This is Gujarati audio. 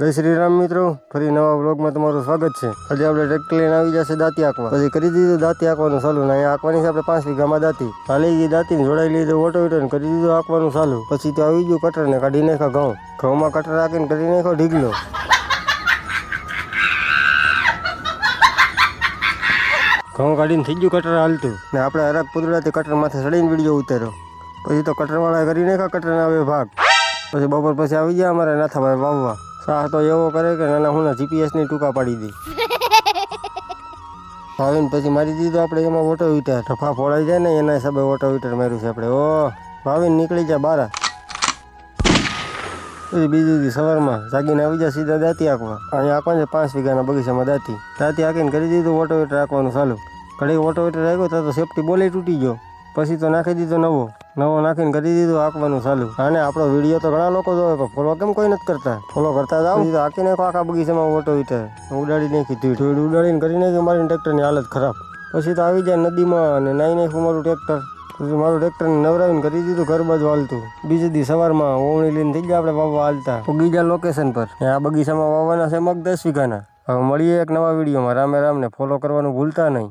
જય શ્રી રામ મિત્રો, ફરી નવા વ્લોગમાં તમારું સ્વાગત છે। આજે આપણે ટ્રેક્ટર લઈને આવી જશે દાંતી આંકવા। પછી કરી દીધું દાંતી આંકવાનું ચાલુ ને અહીંયા આંકવાની છે આપણે 5 વીઘામાં દાંતી। હાલી ગઈ દાંતીને જોડાઈ લીધું ઓટોવીટર કરી દીધું આંકવાનું ચાલુ। પછી તો આવી ગયું કટર ને કાઢી નાખ્યા ઘઉંમાં કટર રાખીને કરી નાખ્યો ઢીગલો। ઘઉં કાઢીને થઈ ગયું કટર હાલતું ને આપણે હરાક પુદડાથી કટર માથે ચડીને વિડીયો ઉતાર્યો। પછી તો કટરવાળા કરી નાખ્યા કટરના હવે ભાગ। પછી બપોર પછી આવી ગયા અમારે નાથાભાઈ વાવવા। સાહ તો એવો કરે કે નાના હુના જીપીએસની ટૂંકા પાડી દે। ભાવીને પછી મારી દીધું આપણે એમાં ઓટોવીટર ઠફા ફોડાઈ જાય ને એના હિસાબે ઓટોવીટર માર્યું છે આપણે। ઓ ભાવીને નીકળી જાય બારા। પછી બીજું દી સવારમાં જાગીને આવી જાય સીધા દાંતી આંકવા। અહીંયા આંકવા છે 5 વીઘાના બગીચામાં દાંતી આંકીને કરી દીધું ઓટોવીટર આંકવાનું ચાલુ। ઘડી ઓટોવીટર આવ્યો તો સેફટી બોલે તૂટી ગયો। પછી તો નાખી દીધો નવો નાખીને કરી દીધું આંકવાનું ચાલુ। અને આપણો વિડીયો તો ઘણા લોકો જોવે પણ ફોલો કેમ કોઈ નથી કરતા? ફોલો કરતા જાઓ। આંકી નાખો આખા બગીચામાં ઓટોવીટર ઉડાડી નાખી ધૂળ ઉડાડીને કરી નાખી મારી ટ્રેક્ટરની હાલત ખરાબ। પછી તો આવી જાય નદીમાં અને નાઈ નાખ્યું મારું ટ્રેક્ટર। પછી મારું ટ્રેક્ટરને નવરાવીને કરી દીધું ઘર બાજુ હાલતું। બીજે દી સવારમાં ઓવણી લઈને થઈ ગયા આપણે વાવવા હાલતા બગીચા લોકેશન પર। આ બગીચામાં વાવવાના છે મગ 10 વીઘાના। હવે મળીએ એક નવા વિડીયોમાં। રામે રામને ફોલો કરવાનું ભૂલતા નહીં।